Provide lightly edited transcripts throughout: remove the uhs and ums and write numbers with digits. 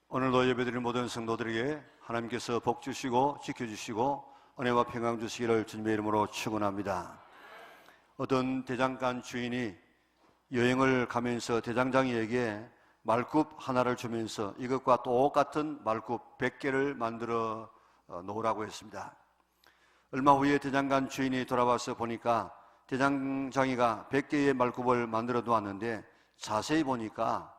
오늘도 예배드린 모든 성도들에게 하나님께서 복 주시고 지켜주시고 은혜와 평강 주시기를 주님의 이름으로 축원합니다. 어떤 대장간 주인이 여행을 가면서 대장장이에게 말굽 하나를 주면서 이것과 똑같은 말굽 100개를 만들어 놓으라고 했습니다. 얼마 후에 대장간 주인이 돌아와서 보니까 대장장이가 100개의 말굽을 만들어 놓았는데 자세히 보니까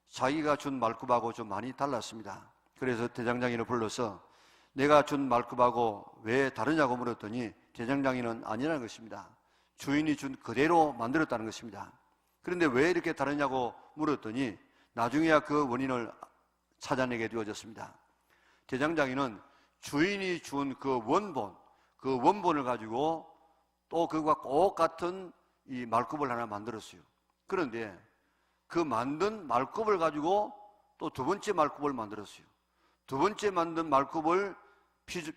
자기가 준 말굽하고 좀 많이 달랐습니다. 그래서 대장장이를 불러서 내가 준 말굽하고 왜 다르냐고 물었더니 대장장이는 아니라는 것입니다. 주인이 준 그대로 만들었다는 것입니다. 그런데 왜 이렇게 다르냐고 물었더니 나중에야 그 원인을 찾아내게 되어졌습니다. 대장장이는 주인이 준 그 원본을 가지고 또 그것과 똑같은 이 말굽을 하나 만들었어요. 그런데 그 만든 말굽을 가지고 또 두 번째 말굽을 만들었어요. 두 번째 만든 말굽을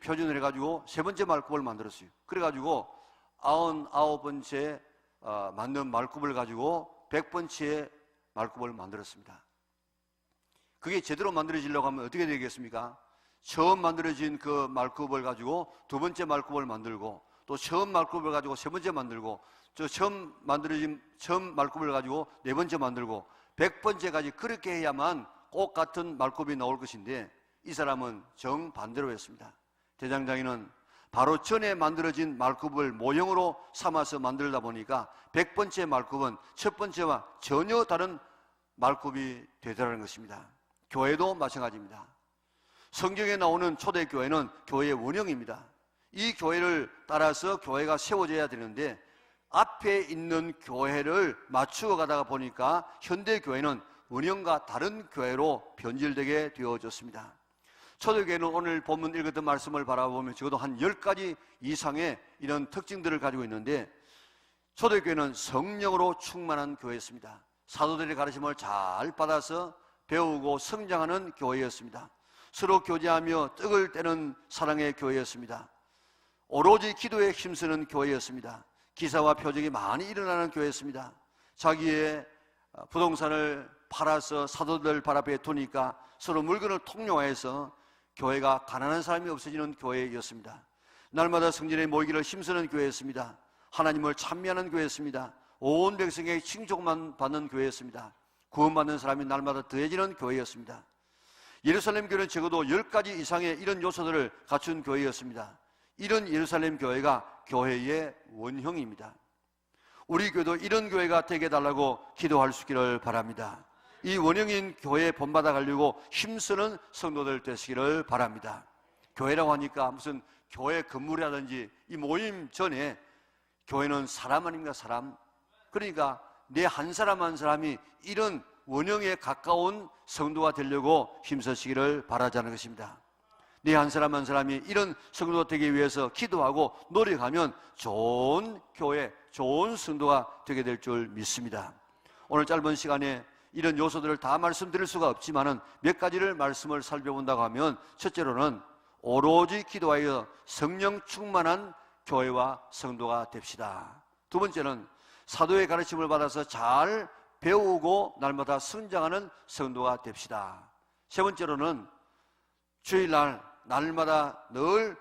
표준을 해가지고 세 번째 말굽을 만들었어요. 그래가지고 99번째 만든 말굽을 가지고 100번째 말굽을 만들었습니다. 그게 제대로 만들어지려고 하면 어떻게 되겠습니까? 처음 만들어진 그 말굽을 가지고 두 번째 말굽을 만들고 또 처음 말굽을 가지고 세 번째 만들고 처음 말굽을 가지고 네 번째 만들고 100번째까지 그렇게 해야만 꼭 같은 말굽이 나올 것인데 이 사람은 정반대로 했습니다. 대장장이는 바로 전에 만들어진 말굽을 모형으로 삼아서 만들다 보니까 100번째 말굽은 첫 번째와 전혀 다른 말굽이 되더라는 것입니다. 교회도 마찬가지입니다. 성경에 나오는 초대교회는 교회의 원형입니다. 이 교회를 따라서 교회가 세워져야 되는데 앞에 있는 교회를 맞추어 가다가 보니까 현대교회는 원형과 다른 교회로 변질되게 되어졌습니다. 초대교회는 오늘 본문 읽었던 말씀을 바라보면 적어도 한 10가지 이상의 이런 특징들을 가지고 있는데 초대교회는 성령으로 충만한 교회였습니다. 사도들의 가르침을 잘 받아서 배우고 성장하는 교회였습니다. 서로 교제하며 떡을 떼는 사랑의 교회였습니다. 오로지 기도에 힘쓰는 교회였습니다. 기사와 표적이 많이 일어나는 교회였습니다. 자기의 부동산을 팔아서 사도들 발 앞에 두니까 서로 물건을 통용해서 교회가 가난한 사람이 없어지는 교회였습니다. 날마다 성전에 모이기를 힘쓰는 교회였습니다. 하나님을 찬미하는 교회였습니다. 온 백성에게 칭송만 받는 교회였습니다. 구원받는 사람이 날마다 더해지는 교회였습니다. 예루살렘 교회는 적어도 10가지 이상의 이런 요소들을 갖춘 교회였습니다. 이런 예루살렘 교회가 교회의 원형입니다. 우리 교회도 이런 교회가 되게 해달라고 기도할 수 있기를 바랍니다. 이 원형인 교회에 본받아 가려고 힘쓰는 성도들 되시기를 바랍니다. 교회라고 하니까 무슨 교회 건물이라든지 이 모임 전에 교회는 사람 아닙니까? 사람. 그러니까 내 한 사람 한 사람이 이런 원형에 가까운 성도가 되려고 힘쓰시기를 바라자는 것입니다. 내 한 사람 한 사람이 이런 성도가 되기 위해서 기도하고 노력하면 좋은 교회, 좋은 성도가 되게 될 줄 믿습니다. 오늘 짧은 시간에 이런 요소들을 다 말씀드릴 수가 없지만은 몇 가지를 말씀을 살펴본다고 하면 첫째로는 오로지 기도하여 성령 충만한 교회와 성도가 됩시다. 두 번째는 사도의 가르침을 받아서 잘 배우고 날마다 성장하는 성도가 됩시다. 세 번째로는 주일날 날마다 늘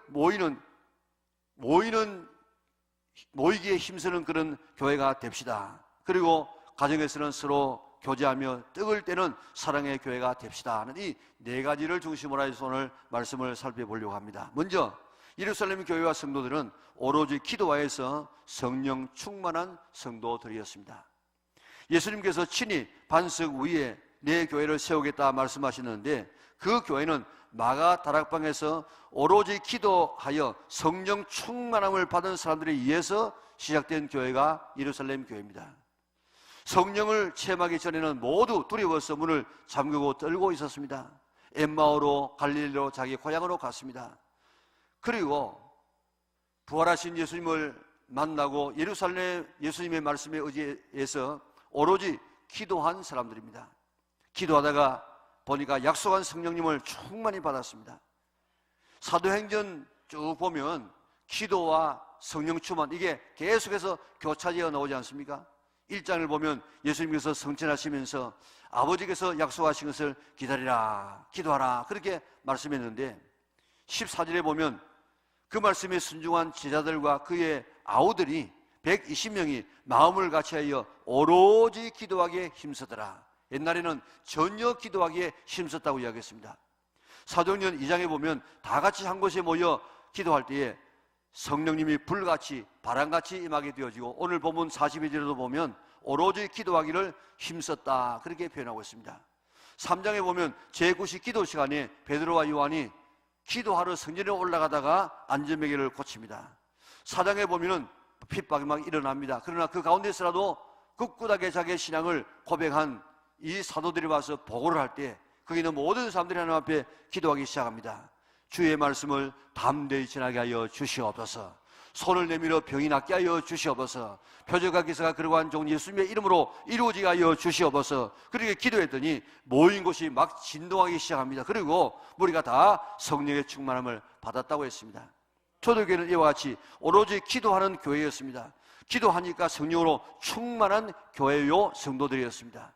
모이기에 힘쓰는 그런 교회가 됩시다. 그리고 가정에서는 서로 교제하며 떡을 떼는 사랑의 교회가 됩시다 하는 이 네 가지를 중심으로 해서 오늘 말씀을 살펴보려고 합니다. 먼저 예루살렘 교회와 성도들은 오로지 기도하여서 성령 충만한 성도들이었습니다. 예수님께서 친히 반석 위에 내 교회를 세우겠다 말씀하시는데 그 교회는 마가 다락방에서 오로지 기도하여 성령 충만함을 받은 사람들에 의해서 시작된 교회가 예루살렘 교회입니다. 성령을 체험하기 전에는 모두 두려워서 문을 잠그고 떨고 있었습니다. 엠마오로 갈릴리로 자기 고향으로 갔습니다. 그리고 부활하신 예수님을 만나고 예수님의 말씀에 의지해서 오로지 기도한 사람들입니다. 기도하다가 보니까 약속한 성령님을 충만히 받았습니다. 사도행전 쭉 보면 기도와 성령 충만 이게 계속해서 교차되어 나오지 않습니까? 1장을 보면 예수님께서 성천하시면서 아버지께서 약속하신 것을 기다리라, 기도하라 그렇게 말씀했는데 14절에 보면 그 말씀에 순종한 제자들과 그의 아우들이 120명이 마음을 같이하여 오로지 기도하기에 힘쓰더라. 옛날에는 전혀 기도하기에 힘썼다고 이야기했습니다. 사도행전 2장에 보면 다 같이 한 곳에 모여 기도할 때에 성령님이 불같이 바람같이 임하게 되어지고, 오늘 본문 42절에도 보면 오로지 기도하기를 힘썼다 그렇게 표현하고 있습니다. 3장에 보면 제9시 기도 시간에 베드로와 요한이 기도하러 성전에 올라가다가 안전베개를 고칩니다. 4장에 보면은 핍박이 막 일어납니다. 그러나 그 가운데서라도 굳굳하게 자기의 신앙을 고백한 이 사도들이 와서 보고를 할 때 거기 있는 모든 사람들이 하나님 앞에 기도하기 시작합니다. 주의 말씀을 담대히 전하게 하여 주시옵소서. 손을 내밀어 병이 낫게 하여 주시옵소서. 표적과 기사가 그러한 종 예수님의 이름으로 이루어지게 하여 주시옵소서. 그렇게 기도했더니 모인 곳이 막 진동하기 시작합니다. 그리고 우리가 다 성령의 충만함을 받았다고 했습니다. 초대교회는 이와 같이 오로지 기도하는 교회였습니다. 기도하니까 성령으로 충만한 교회요 성도들이었습니다.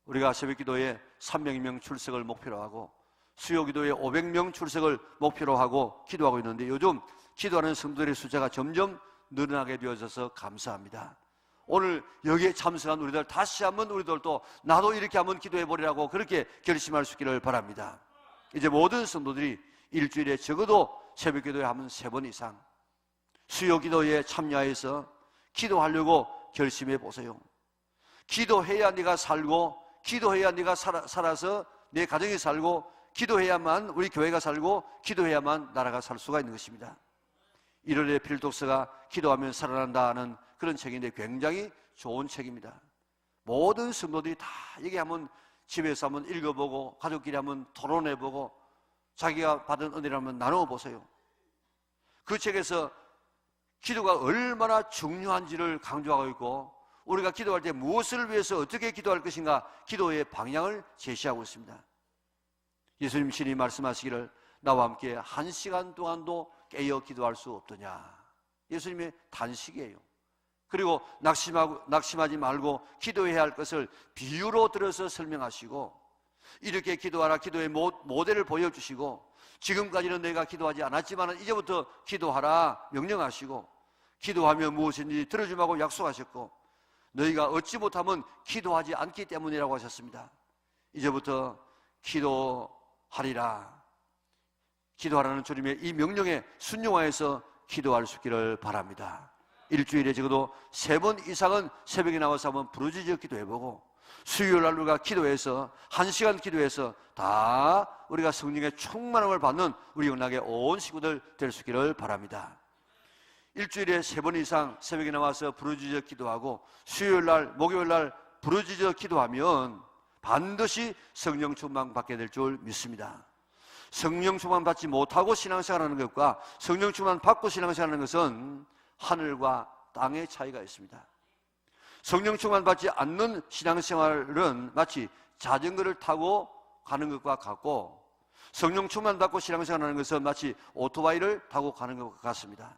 우리가 새벽기도에 300명 출석을 목표로 하고 수요기도에 500명 출석을 목표로 하고 기도하고 있는데, 요즘 기도하는 성도들의 숫자가 점점 늘어나게 되어져서 감사합니다. 오늘 여기에 참석한 우리들 다시 한번 우리들도 나도 이렇게 한번 기도해보리라고 그렇게 결심할 수 있기를 바랍니다. 이제 모든 성도들이 일주일에 적어도 새벽기도에 하면 3번 이상 수요기도에 참여해서 기도하려고 결심해 보세요. 기도해야 네가 살고, 기도해야 네가 살아서 내 가정이 살고, 기도해야만 우리 교회가 살고, 기도해야만 나라가 살 수가 있는 것입니다. 1월에 필독서가 기도하면 살아난다는 그런 책인데 굉장히 좋은 책입니다. 모든 성도들이 다 여기 한번 집에서 한번 읽어보고 가족끼리 한번 토론해보고 자기가 받은 은혜를 한번 나눠보세요. 그 책에서 기도가 얼마나 중요한지를 강조하고 있고, 우리가 기도할 때 무엇을 위해서 어떻게 기도할 것인가, 기도의 방향을 제시하고 있습니다. 예수님 신이 말씀하시기를 나와 함께 1시간 동안도 깨어 기도할 수 없더냐. 예수님의 단식이에요. 그리고 낙심하지 말고 기도해야 할 것을 비유로 들어서 설명하시고, 이렇게 기도하라 기도의 모델을 보여주시고, 지금까지는 내가 기도하지 않았지만 이제부터 기도하라 명령하시고, 기도하면 무엇인지 들어주마고 약속하셨고, 너희가 얻지 못하면 기도하지 않기 때문이라고 하셨습니다. 이제부터 기도하리라, 기도하라는 주님의 이 명령에 순종하여서 기도할 수 있기를 바랍니다. 일주일에 적어도 3번 이상은 새벽에 나와서 한번 부르짖어 기도해보고, 수요일날 우리가 기도해서 1시간 기도해서 다 우리가 성령의 충만함을 받는 우리 영락의 온 식구들 될 수 있기를 바랍니다. 일주일에 3번 이상 새벽에 나와서 부르짖어 기도하고 수요일날 목요일날 부르짖어 기도하면 반드시 성령 충만 받게 될 줄 믿습니다. 성령 충만 받지 못하고 신앙생활하는 것과 성령 충만 받고 신앙생활하는 것은 하늘과 땅의 차이가 있습니다. 성령 충만 받지 않는 신앙생활은 마치 자전거를 타고 가는 것과 같고, 성령 충만 받고 신앙생활하는 것은 마치 오토바이를 타고 가는 것과 같습니다.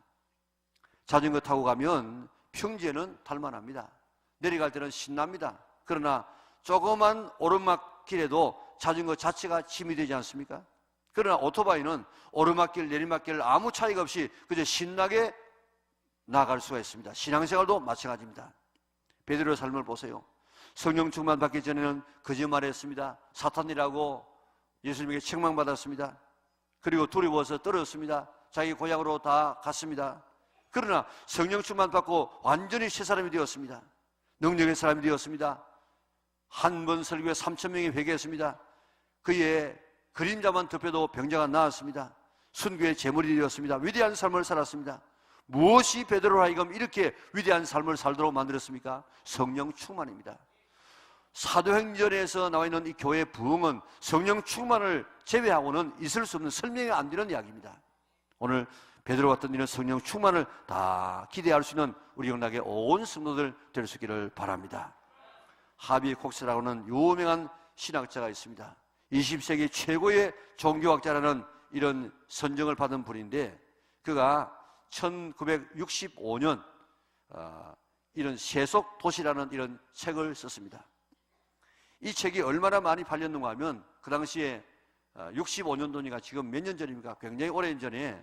자전거 타고 가면 평지에는 탈만합니다. 내려갈 때는 신납니다. 그러나 조그만 오르막길에도 자전거 자체가 힘이 되지 않습니까? 그러나 오토바이는 오르막길 내리막길 아무 차이가 없이 그저 신나게 나아갈 수가 있습니다. 신앙생활도 마찬가지입니다. 베드로의 삶을 보세요. 성령 충만 받기 전에는 거짓말했습니다. 사탄이라고 예수님에게 책망받았습니다. 그리고 두려워서 떨어졌습니다. 자기 고향으로 다 갔습니다. 그러나 성령 충만 받고 완전히 새 사람이 되었습니다. 능력의 사람이 되었습니다. 한 번 설교에 3,000명이 회개했습니다. 그의 그림자만 덮여도 병자가 나았습니다. 순교의 제물이 되었습니다. 위대한 삶을 살았습니다. 무엇이 베드로로 하여금 이렇게 위대한 삶을 살도록 만들었습니까? 성령 충만입니다. 사도행전에서 나와 있는 이 교회의 부흥은 성령 충만을 제외하고는 있을 수 없는, 설명이 안 되는 이야기입니다. 오늘 베드로 같은 이런 성령 충만을 다 기대할 수 있는 우리 영락의 온 성도들 될 수 있기를 바랍니다. 하비 콕스라고는 유명한 신학자가 있습니다. 20세기 최고의 종교학자라는 이런 선정을 받은 분인데, 그가 1965년 이런 세속 도시라는 이런 책을 썼습니다. 이 책이 얼마나 많이 팔렸는가 하면 그 당시에 65년도니까 지금 몇 년 전입니까? 굉장히 오랜 전에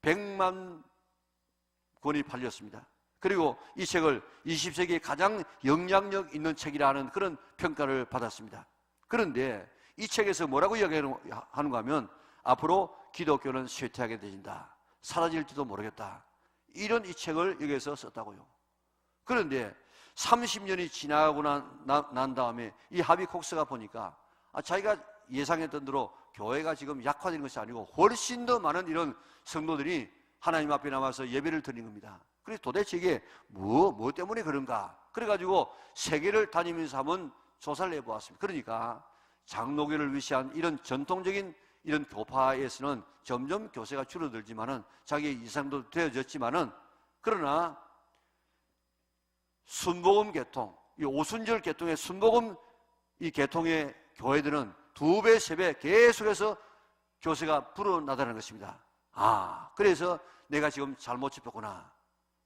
100만 권이 팔렸습니다. 그리고 이 책을 20세기에 가장 영향력 있는 책이라는 그런 평가를 받았습니다. 그런데 이 책에서 뭐라고 이야기하는가 하면 앞으로 기독교는 쇠퇴하게 되진다. 사라질지도 모르겠다. 이런 이 책을 여기에서 썼다고요. 그런데 30년이 지나고 난 다음에 이 하비 콕스가 보니까 자기가 예상했던 대로 교회가 지금 약화되는 것이 아니고 훨씬 더 많은 이런 성도들이 하나님 앞에 나와서 예배를 드리는 겁니다. 그래서 도대체 이게 뭐 때문에 그런가? 그래가지고 세계를 다니면서 한번 조사를 해보았습니다. 그러니까 장로교를 위시한 이런 전통적인 이런 교파에서는 점점 교세가 줄어들지만은 자기의 이상도 되어졌지만은 그러나 순복음 계통, 이 오순절 계통의 순복음 이 계통의 교회들은 2배, 3배 계속해서 교세가 불어나다는 것입니다. 그래서 내가 지금 잘못 짚었구나.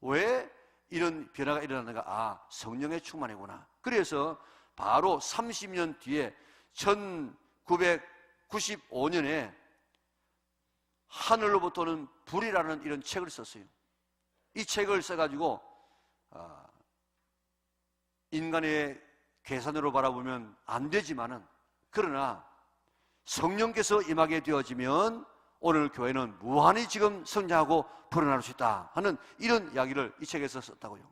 왜 이런 변화가 일어났는가? 성령의 충만이구나. 그래서 바로 30년 뒤에 1995년에 하늘로부터는 불이라는 이런 책을 썼어요. 이 책을 써가지고 인간의 계산으로 바라보면 안 되지만은 그러나 성령께서 임하게 되어지면 오늘 교회는 무한히 지금 성장하고 불어날 수 있다 하는 이런 이야기를 이 책에서 썼다고요.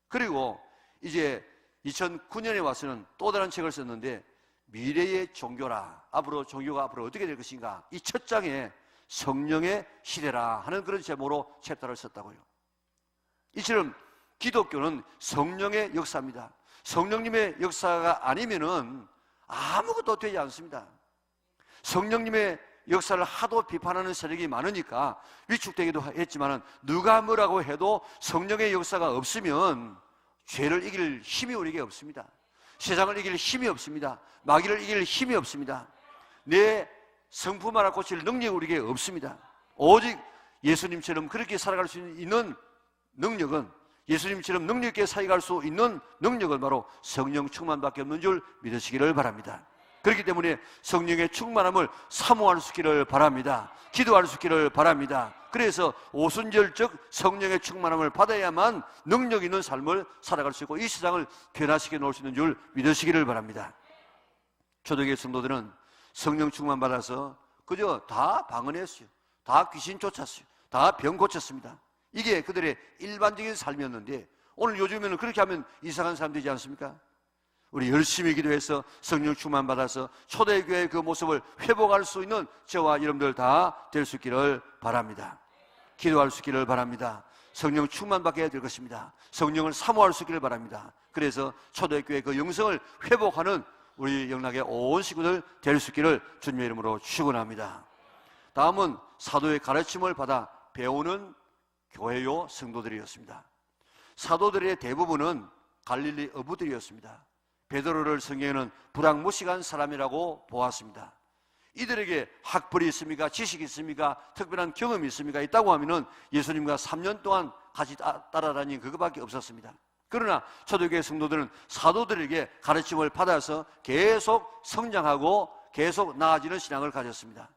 그리고 이제 2009년에 와서는 또 다른 책을 썼는데 미래의 종교라, 앞으로 종교가 앞으로 어떻게 될 것인가, 이 첫 장에 성령의 시대라 하는 그런 제목으로 챕터를 썼다고요. 이처럼 기독교는 성령의 역사입니다. 성령님의 역사가 아니면은 아무것도 되지 않습니다. 성령님의 역사를 하도 비판하는 세력이 많으니까 위축되기도 했지만은 누가 뭐라고 해도 성령의 역사가 없으면 죄를 이길 힘이 우리에게 없습니다. 세상을 이길 힘이 없습니다. 마귀를 이길 힘이 없습니다. 내 성품 하나 고칠 능력이 우리에게 없습니다. 오직 예수님처럼 그렇게 살아갈 수 있는 능력은, 예수님처럼 능력 있게 살아갈 수 있는 능력은 바로 성령 충만밖에 없는 줄 믿으시기를 바랍니다. 그렇기 때문에 성령의 충만함을 사모할 수 있기를 바랍니다. 기도할 수 있기를 바랍니다. 그래서 오순절적 성령의 충만함을 받아야만 능력 있는 삶을 살아갈 수 있고 이 세상을 변화시켜 놓을 수 있는 줄 믿으시기를 바랍니다. 초대교회 성도들은 성령 충만 받아서 그저 다 방언했어요. 다 귀신 쫓았어요. 다 병 고쳤습니다. 이게 그들의 일반적인 삶이었는데 오늘 요즘에는 그렇게 하면 이상한 사람 되지 않습니까? 우리 열심히 기도해서 성령 충만 받아서 초대교회의 그 모습을 회복할 수 있는 저와 여러분들 다 될 수 있기를 바랍니다. 기도할 수 있기를 바랍니다. 성령 충만 받게 될 것입니다. 성령을 사모할 수 있기를 바랍니다. 그래서 초대교회의 그 영성을 회복하는 우리 영락의 온 식구들 될 수 있기를 주님의 이름으로 축원합니다. 다음은 사도의 가르침을 받아 배우는 교회요 성도들이었습니다. 사도들의 대부분은 갈릴리 어부들이었습니다. 베드로를 성경에는 불황무식한 사람이라고 보았습니다. 이들에게 학벌이 있습니까? 지식이 있습니까? 특별한 경험이 있습니까? 있다고 하면은 예수님과 3년 동안 같이 따라다닌 그것밖에 없었습니다. 그러나 초대교회 성도들은 사도들에게 가르침을 받아서 계속 성장하고 계속 나아지는 신앙을 가졌습니다.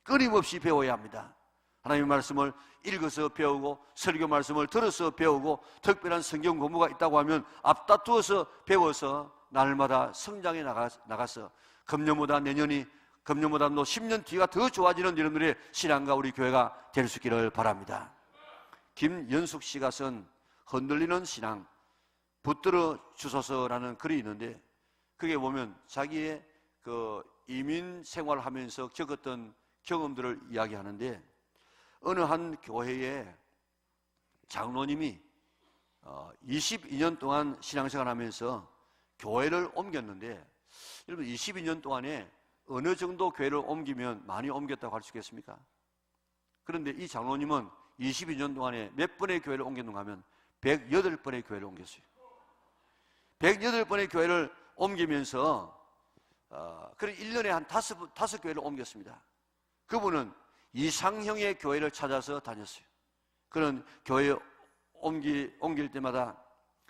끊임없이 배워야 합니다. 하나님의 말씀을 읽어서 배우고 설교 말씀을 들어서 배우고 특별한 성경 공부가 있다고 하면 앞다투어서 배워서 날마다 성장해 나가서 금년보다 내년이, 금년보다 또 10년 뒤가 더 좋아지는 여러분들의 신앙과 우리 교회가 될 수 있기를 바랍니다. 김연숙 씨가 쓴 흔들리는 신앙, 붙들어 주소서라는 글이 있는데 그게 보면 자기의 그 이민 생활을 하면서 겪었던 경험들을 이야기하는데 어느 한 교회에 장로님이 22년 동안 신앙생활 하면서 교회를 옮겼는데 여러분 22년 동안에 어느 정도 교회를 옮기면 많이 옮겼다고 할 수 있겠습니까? 그런데 이 장로님은 22년 동안에 몇 번의 교회를 옮겼는가 하면 108번의 교회를 옮겼어요. 108번의 교회를 옮기면서 그런 1년에 한 5교회를 옮겼습니다. 그분은 이상형의 교회를 찾아서 다녔어요. 그런 교회 옮길 때마다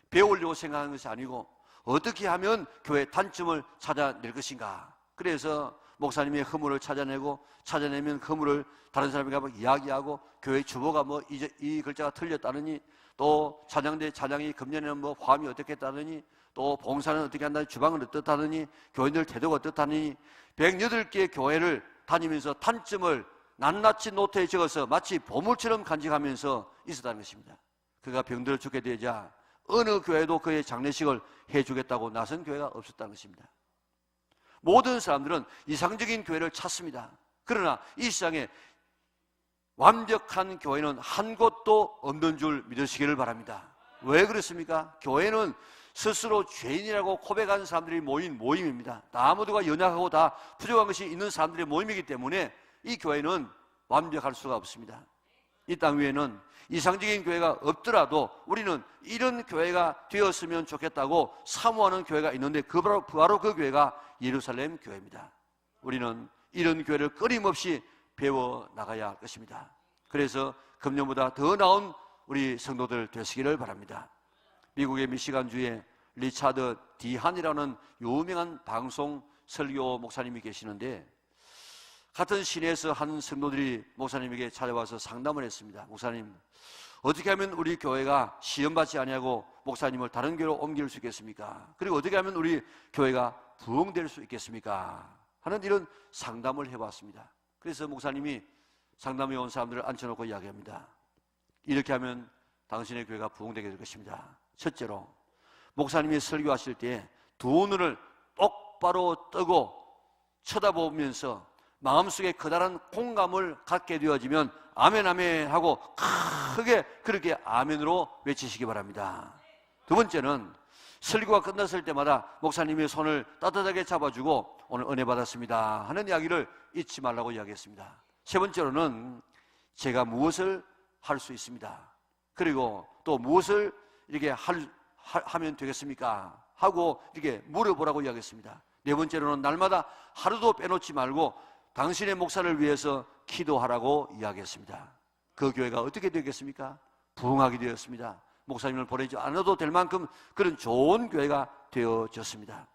배우려고 생각하는 것이 아니고 어떻게 하면 교회의 단점을 찾아낼 것인가. 그래서 목사님의 허물을 찾아내면 허물을 다른 사람에게 막 이야기하고, 교회 주보가 뭐 이 글자가 틀렸다느니, 또 찬양대 찬양이 금년에는 뭐 화음이 어떻게 했다느니, 또 봉사는 어떻게 한다니, 주방은 어떻다느니, 교인들 태도가 어떻다느니, 108개의 교회를 다니면서 단점을 낱낱이 노트에 적어서 마치 보물처럼 간직하면서 있었다는 것입니다. 그가 병들어 죽게 되자 어느 교회도 그의 장례식을 해주겠다고 나선 교회가 없었다는 것입니다. 모든 사람들은 이상적인 교회를 찾습니다. 그러나 이 세상에 완벽한 교회는 한 곳도 없는 줄 믿으시기를 바랍니다. 왜 그렇습니까? 교회는 스스로 죄인이라고 고백하는 사람들이 모인 모임입니다. 다 모두가 연약하고 다 부족한 것이 있는 사람들의 모임이기 때문에 이 교회는 완벽할 수가 없습니다. 이 땅 위에는 이상적인 교회가 없더라도 우리는 이런 교회가 되었으면 좋겠다고 사모하는 교회가 있는데 바로 그 교회가 예루살렘 교회입니다. 우리는 이런 교회를 끊임없이 배워나가야 할 것입니다. 그래서 금년보다 더 나은 우리 성도들 되시기를 바랍니다. 미국의 미시간주에 리차드 디한이라는 유명한 방송 설교 목사님이 계시는데, 같은 시내에서 한 성도들이 목사님에게 찾아와서 상담을 했습니다. 목사님, 어떻게 하면 우리 교회가 시험받지 아니하고 목사님을 다른 교회로 옮길 수 있겠습니까? 그리고 어떻게 하면 우리 교회가 부흥될 수 있겠습니까? 하는 이런 상담을 해봤습니다. 그래서 목사님이 상담에 온 사람들을 앉혀놓고 이야기합니다. 이렇게 하면 당신의 교회가 부흥되게 될 것입니다. 첫째로, 목사님이 설교하실 때 두 눈을 똑바로 뜨고 쳐다보면서 마음속에 커다란 공감을 갖게 되어지면 아멘 아멘 하고 크게 그렇게 아멘으로 외치시기 바랍니다. 두 번째는, 설교가 끝났을 때마다 목사님의 손을 따뜻하게 잡아주고 오늘 은혜 받았습니다 하는 이야기를 잊지 말라고 이야기했습니다. 세 번째로는, 제가 무엇을 할 수 있습니다, 그리고 또 무엇을 이렇게 하면 되겠습니까 하고 이렇게 물어보라고 이야기했습니다. 네 번째로는, 날마다 하루도 빼놓지 말고 당신의 목사를 위해서 기도하라고 이야기했습니다. 그 교회가 어떻게 되겠습니까? 부흥하게 되었습니다. 목사님을 보내지 않아도 될 만큼 그런 좋은 교회가 되어졌습니다.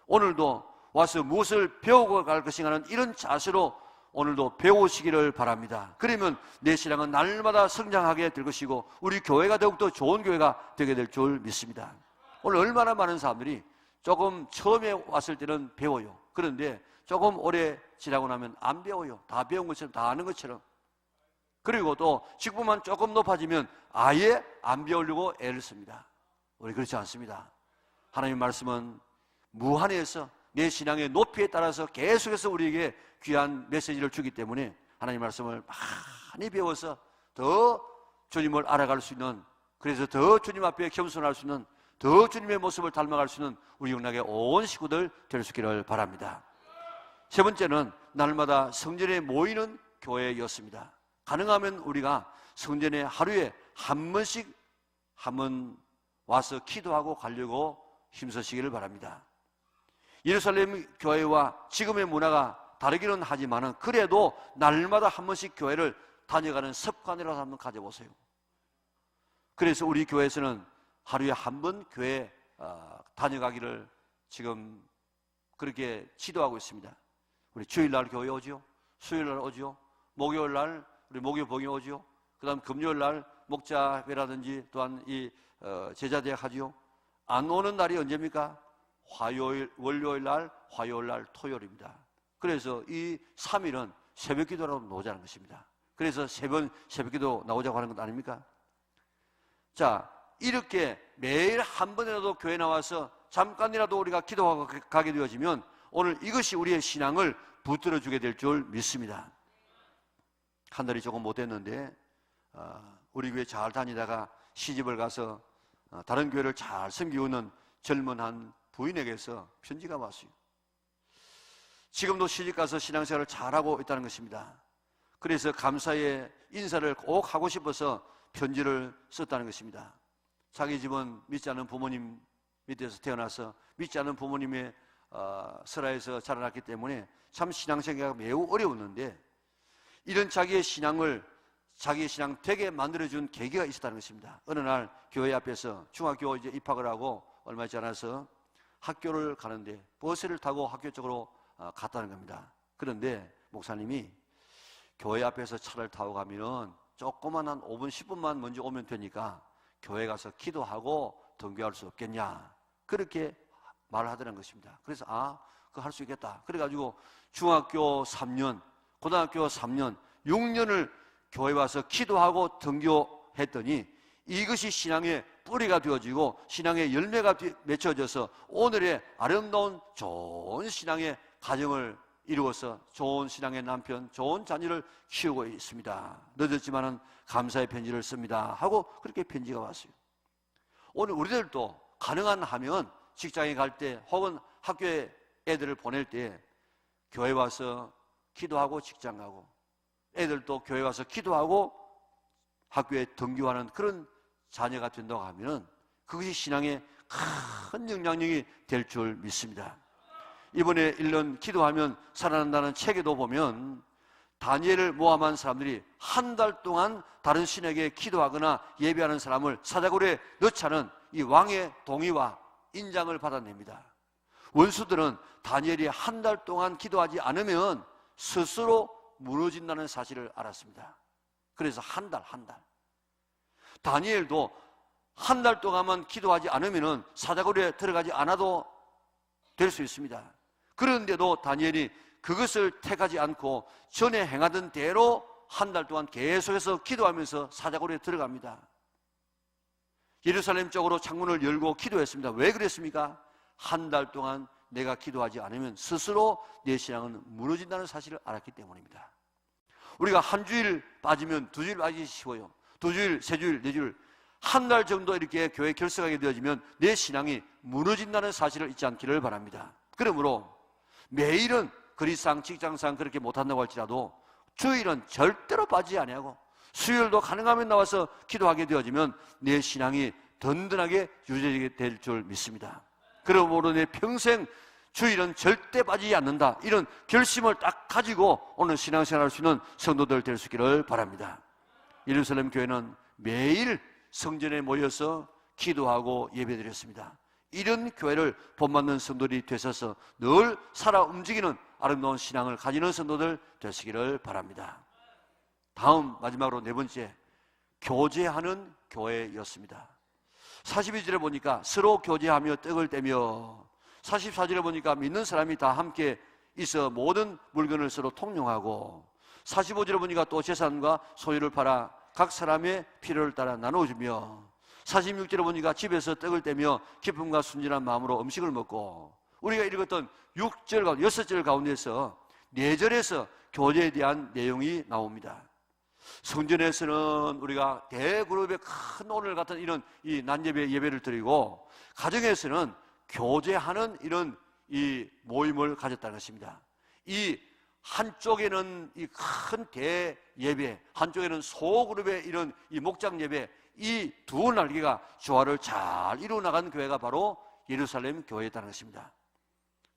오늘도 와서 무엇을 배우고 갈 것인가 하는 이런 자세로 오늘도 배우시기를 바랍니다. 그러면 내 신앙은 날마다 성장하게 될 것이고 우리 교회가 더욱더 좋은 교회가 되게 될 줄 믿습니다. 오늘 얼마나 많은 사람들이 조금 처음에 왔을 때는 배워요. 그런데 조금 오래 지나고 나면 안 배워요. 다 배운 것처럼, 다 아는 것처럼. 그리고 또 직분만 조금 높아지면 아예 안 배우려고 애를 씁니다. 우리 그렇지 않습니다. 하나님의 말씀은 무한해서 내 신앙의 높이에 따라서 계속해서 우리에게 귀한 메시지를 주기 때문에 하나님의 말씀을 많이 배워서 더 주님을 알아갈 수 있는, 그래서 더 주님 앞에 겸손할 수 있는, 더 주님의 모습을 닮아갈 수 있는 우리 영락의 온 식구들 될 수 있기를 바랍니다. 세 번째는, 날마다 성전에 모이는 교회였습니다. 가능하면 우리가 성전에 하루에 한 번씩 한번 와서 기도하고 가려고 힘쓰시기를 바랍니다. 예루살렘 교회와 지금의 문화가 다르기는 하지만 그래도 날마다 한 번씩 교회를 다녀가는 습관이라도 한번 가져보세요. 그래서 우리 교회에서는 하루에 한 번 교회 다녀가기를 지금 그렇게 지도하고 있습니다. 우리 주일날 교회 오죠, 수요일날 오죠, 목요일날 우리 목요봉이 오죠, 그 다음 금요일날 목자회라든지 또한 이 제자대학 하죠. 안 오는 날이 언제입니까? 화요일, 월요일날, 화요일날, 토요일입니다. 그래서 이 3일은 새벽 기도라고 나오자는 것입니다. 그래서 새벽 기도 나오자고 하는 것 아닙니까? 자, 이렇게 매일 한 번이라도 교회 나와서 잠깐이라도 우리가 기도하고 가게 되어지면 오늘 이것이 우리의 신앙을 붙들어 주게 될 줄 믿습니다. 한 달이 조금 못됐는데 우리 교회 잘 다니다가 시집을 가서 다른 교회를 잘 섬기는 젊은 한 부인에게서 편지가 왔어요. 지금도 시집 가서 신앙생활을 잘하고 있다는 것입니다. 그래서 감사의 인사를 꼭 하고 싶어서 편지를 썼다는 것입니다. 자기 집은 믿지 않는 부모님 밑에서 태어나서 믿지 않는 부모님의 설하에서 자라났기 때문에 참 신앙생활이 매우 어려웠는데, 이런 자기의 신앙을 자기의 신앙 되게 만들어준 계기가 있었다는 것입니다. 어느 날 교회 앞에서 중학교 이제 입학을 하고 얼마 있지 않아서 학교를 가는데 버스를 타고 학교 쪽으로 갔다는 겁니다. 그런데 목사님이 교회 앞에서 차를 타고 가면은 조금만 한 5분 10분만 먼저 오면 되니까 교회 가서 기도하고 등교할 수 없겠냐, 그렇게 말을 하더라는 것입니다. 그래서 그거 할 수 있겠다. 그래가지고 중학교 3년, 고등학교 3년, 6년을 교회 와서 기도하고 등교했더니 이것이 신앙의 뿌리가 되어지고 신앙의 열매가 맺혀져서 오늘의 아름다운 좋은 신앙의 가정을 이루어서 좋은 신앙의 남편, 좋은 자녀를 키우고 있습니다. 늦었지만은 감사의 편지를 씁니다 하고 그렇게 편지가 왔어요. 오늘 우리들도 가능한 하면 직장에 갈 때 혹은 학교에 애들을 보낼 때 교회 와서 기도하고 직장 가고, 애들도 교회 와서 기도하고 학교에 등교하는 그런 자녀가 된다고 하면 그것이 신앙의 큰 영향력이 될 줄 믿습니다. 이번에 1년 기도하면 살아난다는 책에도 보면 다니엘을 모함한 사람들이 한 달 동안 다른 신에게 기도하거나 예배하는 사람을 사자굴에 넣자는 이 왕의 동의와 인장을 받아냅니다. 원수들은 다니엘이 한 달 동안 기도하지 않으면 스스로 무너진다는 사실을 알았습니다. 그래서 한 달. 다니엘도 한 달 동안만 기도하지 않으면 사자굴에 들어가지 않아도 될 수 있습니다. 그런데도 다니엘이 그것을 택하지 않고 전에 행하던 대로 한 달 동안 계속해서 기도하면서 사자굴에 들어갑니다. 예루살렘 쪽으로 창문을 열고 기도했습니다. 왜 그랬습니까? 한 달 동안 내가 기도하지 않으면 스스로 내 신앙은 무너진다는 사실을 알았기 때문입니다. 우리가 한 주일 빠지면 두 주일 빠지기 쉬워요. 두 주일, 세 주일, 네 주일, 한 달 정도 이렇게 교회 결석하게 되어지면 내 신앙이 무너진다는 사실을 잊지 않기를 바랍니다. 그러므로 매일은 거리상, 직장상 그렇게 못한다고 할지라도 주일은 절대로 빠지지 아니하고 수요일도 가능하면 나와서 기도하게 되어지면 내 신앙이 든든하게 유지되게 될 줄 믿습니다. 그러므로 내 평생 주일은 절대 빠지지 않는다, 이런 결심을 딱 가지고 오늘 신앙생활 할 수 있는 성도들 될 수 있기를 바랍니다. 예루살렘 교회는 매일 성전에 모여서 기도하고 예배드렸습니다. 이런 교회를 본받는 성도들이 되셔서 늘 살아 움직이는 아름다운 신앙을 가지는 성도들 되시기를 바랍니다. 다음 마지막으로 네 번째, 교제하는 교회였습니다. 42절에 보니까 서로 교제하며 떡을 떼며, 44절에 보니까 믿는 사람이 다 함께 있어 모든 물건을 서로 통용하고, 45절에 보니까 또 재산과 소유를 팔아 각 사람의 필요를 따라 나눠주며, 46절에 보니까 집에서 떡을 떼며 기쁨과 순진한 마음으로 음식을 먹고, 우리가 읽었던 6절, 6절 가운데서 4절에서 교제에 대한 내용이 나옵니다. 성전에서는 우리가 대그룹의 큰 오늘 같은 이런 이 낮예배 예배를 드리고, 가정에서는 교제하는 이런 이 모임을 가졌다는 것입니다. 이 한쪽에는 이 큰 대예배, 한쪽에는 소그룹의 이런 이 목장 예배, 이 두 날개가 조화를 잘 이루어 나간 교회가 바로 예루살렘 교회였다는 것입니다.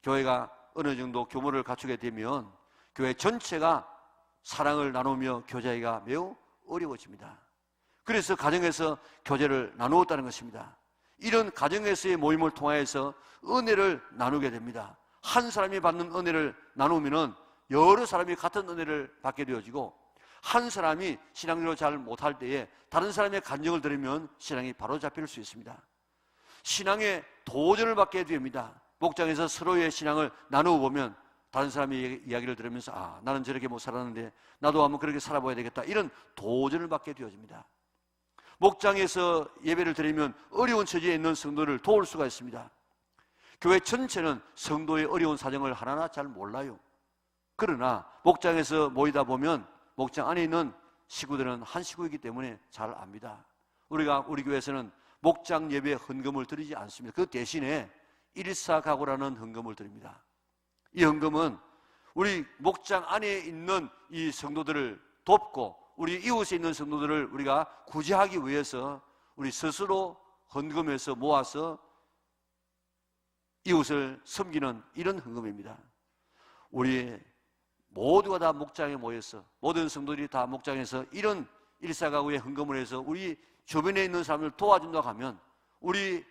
교회가 어느 정도 규모를 갖추게 되면 교회 전체가 사랑을 나누며 교제하기가 매우 어려워집니다. 그래서 가정에서 교제를 나누었다는 것입니다. 이런 가정에서의 모임을 통해서 은혜를 나누게 됩니다. 한 사람이 받는 은혜를 나누면 여러 사람이 같은 은혜를 받게 되어지고, 한 사람이 신앙적으로 잘 못할 때에 다른 사람의 간증을 들으면 신앙이 바로 잡힐 수 있습니다. 신앙의 도전을 받게 됩니다. 목장에서 서로의 신앙을 나누어 보면 다른 사람의 이야기를 들으면서 나는 저렇게 못 살았는데 나도 한번 그렇게 살아봐야 되겠다, 이런 도전을 받게 되어집니다. 목장에서 예배를 드리면 어려운 처지에 있는 성도를 도울 수가 있습니다. 교회 전체는 성도의 어려운 사정을 하나하나 잘 몰라요. 그러나 목장에서 모이다 보면 목장 안에 있는 식구들은 한 식구이기 때문에 잘 압니다. 우리 교회에서는 목장 예배 헌금을 드리지 않습니다. 그 대신에 일사가구라는 헌금을 드립니다. 이 헌금은 우리 목장 안에 있는 이 성도들을 돕고 우리 이웃에 있는 성도들을 우리가 구제하기 위해서 우리 스스로 헌금해서 모아서 이웃을 섬기는 이런 헌금입니다. 우리 모두가 다 목장에 모여서, 모든 성도들이 다 목장에서 이런 일사가구에 헌금을 해서 우리 주변에 있는 사람을 도와준다고 하면 우리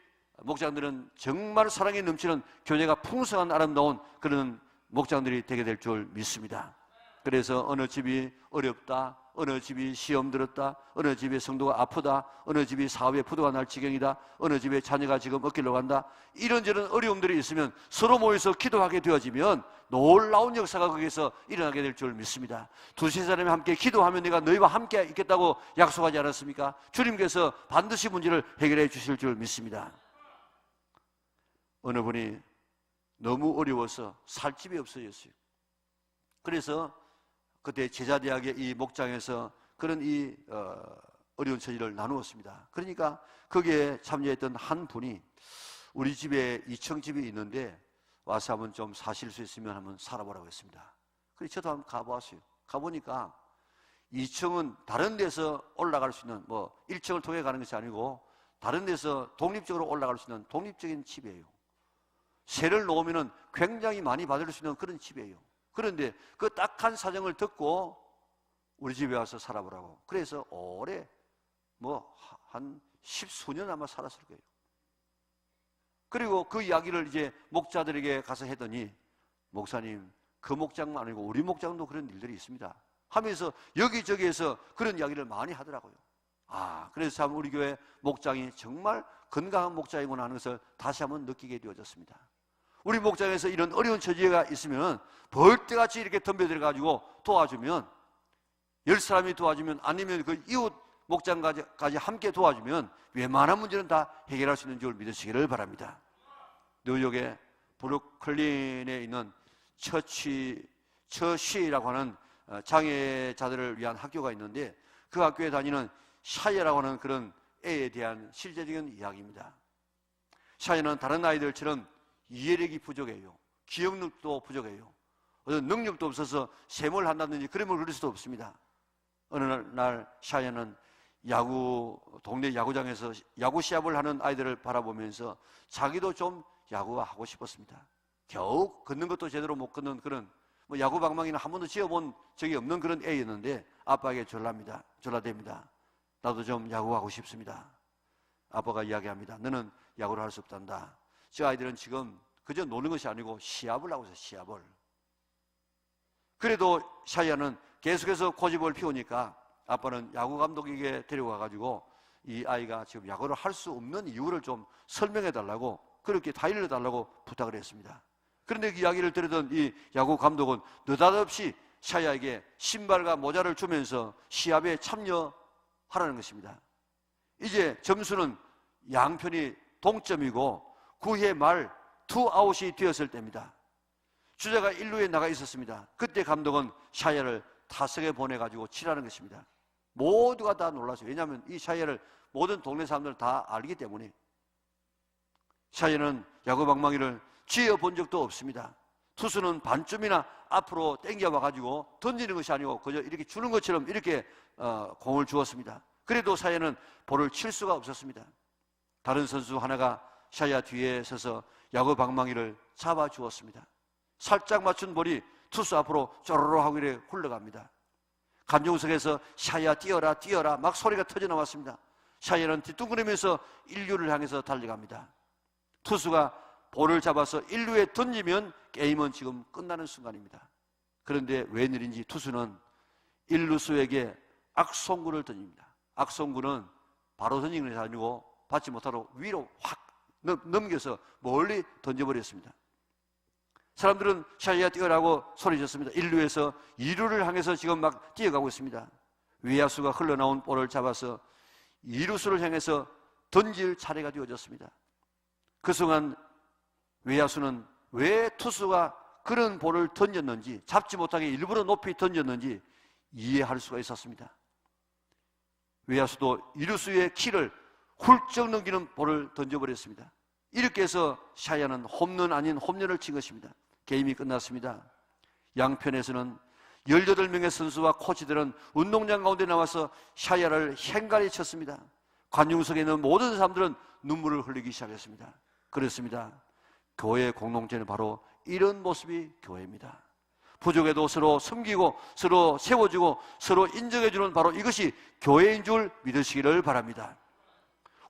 목장들은 정말 사랑이 넘치는 교제가 풍성한 아름다운 그런 목장들이 되게 될 줄 믿습니다. 그래서 어느 집이 어렵다, 어느 집이 시험 들었다, 어느 집에 성도가 아프다, 어느 집이 사업에 부도가 날 지경이다, 어느 집에 자녀가 지금 얻기로 간다, 이런저런 어려움들이 있으면 서로 모여서 기도하게 되어지면 놀라운 역사가 거기서 일어나게 될 줄 믿습니다. 두세 사람이 함께 기도하면 내가 너희와 함께 있겠다고 약속하지 않았습니까? 주님께서 반드시 문제를 해결해 주실 줄 믿습니다. 어느 분이 너무 어려워서 살 집이 없어졌어요. 그래서 그때 제자대학의 이 목장에서 그런 어려운 처지를 나누었습니다. 그러니까 거기에 참여했던 한 분이 우리 집에 2층 집이 있는데 와서 한번 좀 사실 수 있으면 한번 살아보라고 했습니다. 그래서 저도 한번 가보았어요. 가보니까 2층은 다른 데서 올라갈 수 있는 1층을 통해 가는 것이 아니고 다른 데서 독립적으로 올라갈 수 있는 독립적인 집이에요. 세를 놓으면 굉장히 많이 받을 수 있는 그런 집이에요. 그런데 그 딱한 사정을 듣고 우리 집에 와서 살아보라고. 그래서 오래 한 10수년 아마 살았을 거예요. 그리고 그 이야기를 이제 목자들에게 가서 했더니 목사님, 그 목장만 아니고 우리 목장도 그런 일들이 있습니다 하면서 여기저기에서 그런 이야기를 많이 하더라고요. 그래서 참 우리 교회 목장이 정말 건강한 목장이구나 하는 것을 다시 한번 느끼게 되어졌습니다. 우리 목장에서 이런 어려운 처지가 있으면 벌떼같이 이렇게 덤벼들어가지고 도와주면 10사람이 도와주면 아니면 그 이웃 목장까지 함께 도와주면 웬만한 문제는 다 해결할 수 있는 줄 믿으시기를 바랍니다. 뉴욕의 브루클린에 있는 처쉬라고 하는 장애자들을 위한 학교가 있는데 그 학교에 다니는 샤이라고 하는 그런 애에 대한 실제적인 이야기입니다. 샤이는 다른 아이들처럼 이해력이 부족해요. 기억력도 부족해요. 어떤 능력도 없어서 셈을 한다든지 그림을 그릴 수도 없습니다. 어느 날 샤이는 동네 야구장에서 야구 시합을 하는 아이들을 바라보면서 자기도 좀 야구가 하고 싶었습니다. 겨우 걷는 것도 제대로 못 걷는 그런 야구 방망이는 한 번도 지어본 적이 없는 그런 애였는데 아빠에게 전화됩니다. 나도 좀 야구하고 싶습니다. 아빠가 이야기합니다. 너는 야구를 할 수 없단다. 저 아이들은 지금 그저 노는 것이 아니고 시합을 하고 있어요. 시합을. 그래도 샤이아는 계속해서 고집을 피우니까 아빠는 야구 감독에게 데려가가지고 이 아이가 지금 야구를 할 수 없는 이유를 좀 설명해 달라고 그렇게 타일러 달라고 부탁을 했습니다. 그런데 그 이야기를 들었던 이 야구 감독은 느닷없이 샤이아에게 신발과 모자를 주면서 시합에 참여하라는 것입니다. 이제 점수는 양편이 동점이고 9회 말 2아웃이 되었을 때입니다. 주자가 1루에 나가 있었습니다. 그때 감독은 샤이아를 타석에 보내가지고 치라는 것입니다. 모두가 다 놀랐어요. 왜냐하면 이 샤이아를 모든 동네 사람들 다 알기 때문에. 샤이아는 야구 방망이를 쥐어본 적도 없습니다. 투수는 반쯤이나 앞으로 당겨와가지고 던지는 것이 아니고 그저 이렇게 주는 것처럼 이렇게 공을 주었습니다. 그래도 샤이아는 볼을 칠 수가 없었습니다. 다른 선수 하나가 샤이아 뒤에 서서 야구 방망이를 잡아주었습니다. 살짝 맞춘 볼이 투수 앞으로 쪼로로 하고 이렇게 흘러갑니다. 관중석에서 샤이아 뛰어라 막 소리가 터져나왔습니다. 샤이아는 뒤뚱거리면서 1루를 향해서 달려갑니다. 투수가 볼을 잡아서 1루에 던지면 게임은 지금 끝나는 순간입니다. 그런데 웬일인지 투수는 1루수에게 악송구를 던집니다. 악송구는 바로 던지는 것이 아니고 받지 못하고 위로 확 넘겨서 멀리 던져버렸습니다. 사람들은 샤이아 뛰어라고 소리쳤습니다. 1루에서 2루를 향해서 지금 막 뛰어가고 있습니다. 외야수가 흘러나온 볼을 잡아서 2루수를 향해서 던질 차례가 되어졌습니다. 그 순간 외야수는 왜 투수가 그런 볼을 던졌는지, 잡지 못하게 일부러 높이 던졌는지 이해할 수가 있었습니다. 외야수도 2루수의 키를 훌쩍 넘기는 볼을 던져버렸습니다. 이렇게 해서 샤이아는 홈런 아닌 홈런을 친 것입니다. 게임이 끝났습니다. 양편에서는 18명의 선수와 코치들은 운동장 가운데 나와서 샤이아를 행가리 쳤습니다. 관중석에 있는 모든 사람들은 눈물을 흘리기 시작했습니다. 그렇습니다. 교회의 공동체는 바로 이런 모습이 교회입니다. 부족해도 서로 섬기고 서로 세워주고 서로 인정해주는 바로 이것이 교회인 줄 믿으시기를 바랍니다.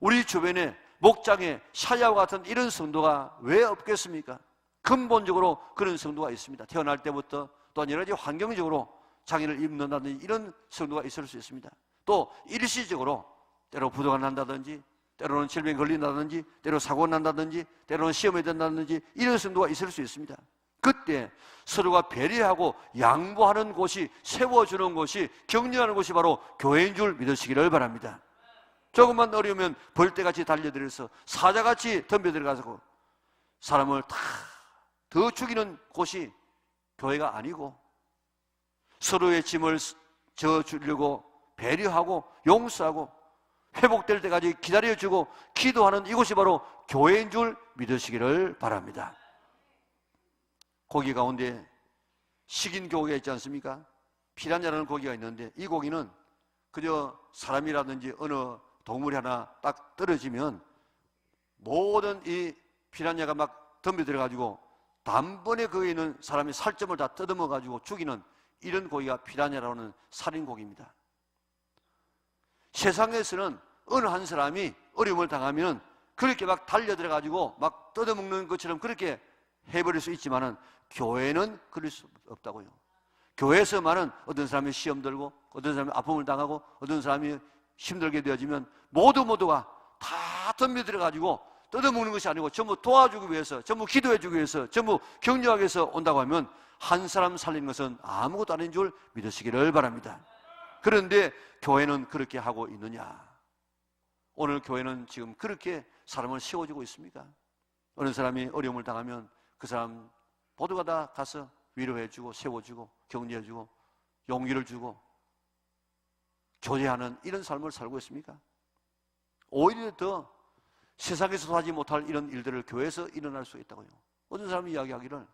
우리 주변에 목장에 샤야와 같은 이런 성도가 왜 없겠습니까? 근본적으로 그런 성도가 있습니다. 태어날 때부터 또한 여러 가지 환경적으로 장애를 입는다든지 이런 성도가 있을 수 있습니다. 또 일시적으로 때로 부도가 난다든지 때로는 질병에 걸린다든지 때로 사고가 난다든지 때로는 시험에 든다든지 이런 성도가 있을 수 있습니다. 그때 서로가 배려하고 양보하는 곳이, 세워주는 곳이, 격려하는 곳이 바로 교회인 줄 믿으시기를 바랍니다. 조금만 어려우면 벌떼같이 달려들어서 사자같이 덤벼들어가서 사람을 더 죽이는 곳이 교회가 아니고, 서로의 짐을 져주려고 배려하고 용서하고 회복될 때까지 기다려주고 기도하는 이곳이 바로 교회인 줄 믿으시기를 바랍니다. 고기 가운데 식인 고기가 있지 않습니까? 피라냐라는 고기가 있는데 이 고기는 그저 사람이라든지 어느 동물이 하나 딱 떨어지면 모든 이 피라냐가 막 덤벼들어가지고 단번에 거기에 있는 사람의 살점을 다 뜯어먹어가지고 죽이는 이런 고기가 피라냐라고 하는 살인고기입니다. 세상에서는 어느 한 사람이 어려움을 당하면 그렇게 막 달려들어가지고 막 뜯어먹는 것처럼 그렇게 해버릴 수 있지만은 교회는 그럴 수 없다고요. 교회에서만은 어떤 사람이 시험 들고 어떤 사람이 아픔을 당하고 어떤 사람이 힘들게 되어지면 모두가 다 덤벼들어가지고 뜯어먹는 것이 아니고 전부 도와주기 위해서, 전부 기도해주기 위해서, 전부 격려하기 위해서 온다고 하면 한 사람 살리는 것은 아무것도 아닌 줄 믿으시기를 바랍니다. 그런데 교회는 그렇게 하고 있느냐? 오늘 교회는 지금 그렇게 사람을 세워주고 있습니까? 어느 사람이 어려움을 당하면 그 사람 모두가 다 가서 위로해주고 세워주고 격려해주고 용기를 주고 교제하는 이런 삶을 살고 있습니까? 오히려 더 세상에서도 하지 못할 이런 일들을 교회에서 일어날 수 있다고요. 어떤 사람이 이야기하기를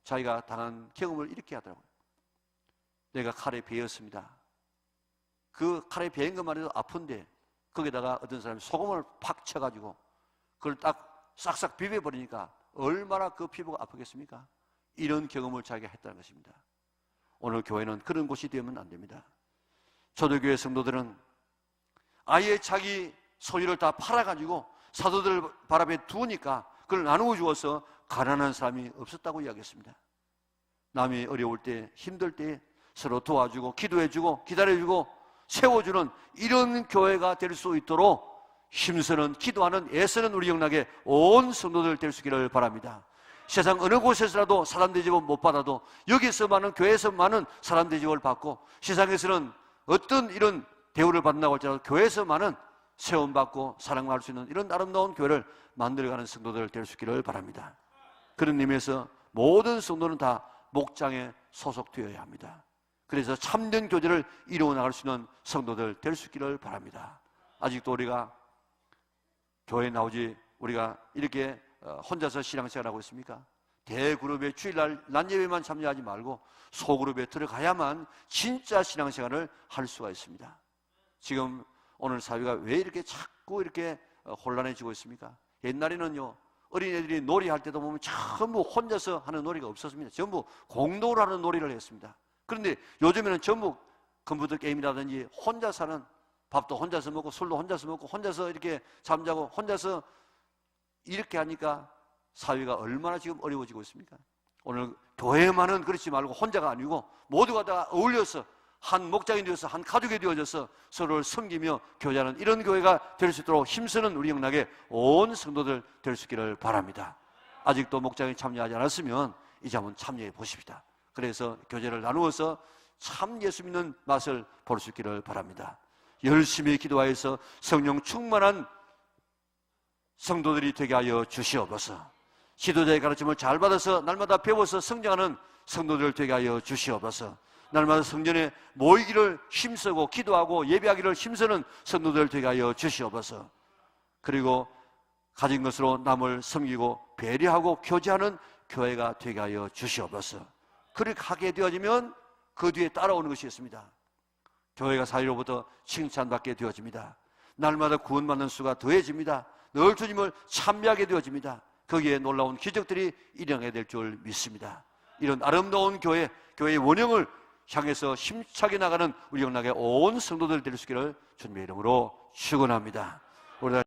자기가 당한 경험을 이렇게 하더라고요. 내가 칼에 베였습니다. 그 칼에 베인 것만 해도 아픈데 거기다가 어떤 사람이 소금을 팍 쳐가지고 그걸 딱 싹싹 비벼버리니까 얼마나 그 피부가 아프겠습니까? 이런 경험을 자기가 했다는 것입니다. 오늘 교회는 그런 곳이 되면 안 됩니다. 초대교회 성도들은 아예 자기 소유를 다 팔아가지고 사도들 발 앞에 두니까 그걸 나누어 주어서 가난한 사람이 없었다고 이야기했습니다. 남이 어려울 때, 힘들 때 서로 도와주고 기도해주고 기다려주고 세워주는 이런 교회가 될 수 있도록 힘쓰는, 기도하는, 애쓰는 우리 영락의 온 성도들 될 수 있기를 바랍니다. 세상 어느 곳에서라도 사람 대접을 못 받아도 여기서만은, 교회에서만은 사람 대접을 받고 세상에서는 어떤 이런 대우를 받는다고 할지라도 교회에서만은 세움받고 사랑받을 수 있는 이런 아름다운 교회를 만들어가는 성도들 될 수 있기를 바랍니다. 그런 의미에서 모든 성도는 다 목장에 소속되어야 합니다. 그래서 참된 교제를 이루어 나갈 수 있는 성도들 될 수 있기를 바랍니다. 아직도 우리가 교회에 나오지 우리가 이렇게 혼자서 신앙생활 하고 있습니까? 대그룹의 주일날 낮예배만 참여하지 말고 소그룹에 들어가야만 진짜 신앙생활을 할 수가 있습니다. 지금 오늘 사회가 왜 이렇게 자꾸 이렇게 혼란해지고 있습니까? 옛날에는요, 어린애들이 놀이할 때도 보면 전부 혼자서 하는 놀이가 없었습니다. 전부 공동으로 하는 놀이를 했습니다. 그런데 요즘에는 전부 컴퓨터 게임이라든지 혼자 사는, 밥도 혼자서 먹고 술도 혼자서 먹고 혼자서 이렇게 잠자고 혼자서 이렇게 하니까 사회가 얼마나 지금 어려워지고 있습니까? 오늘 교회만은 그렇지 말고 혼자가 아니고 모두가 다 어울려서 한 목장이 되어서 한 가족이 되어져서 서로를 섬기며 교제하는 이런 교회가 될 수 있도록 힘쓰는 우리 영락의 온 성도들 될 수 있기를 바랍니다. 아직도 목장에 참여하지 않았으면 이제 한번 참여해 보십시다. 그래서 교제를 나누어서 참 예수 믿는 맛을 볼 수 있기를 바랍니다. 열심히 기도하여서 성령 충만한 성도들이 되게 하여 주시옵소서. 지도자의 가르침을 잘 받아서 날마다 배워서 성장하는 성도들 되게 하여 주시옵소서. 날마다 성전에 모이기를 힘쓰고 기도하고 예배하기를 힘쓰는 성도들 되게 하여 주시옵소서. 그리고 가진 것으로 남을 섬기고 배려하고 교제하는 교회가 되게 하여 주시옵소서. 그렇게 하게 되어지면 그 뒤에 따라오는 것이 있습니다. 교회가 사회로부터 칭찬받게 되어집니다. 날마다 구원받는 수가 더해집니다. 늘 주님을 찬미하게 되어집니다. 거기에 놀라운 기적들이 일어나게 될 줄 믿습니다. 이런 아름다운 교회의 원형을 향해서 힘차게 나가는 우리 영락의 온 성도들 될 수 있기를 주님의 이름으로 축원합니다. 우리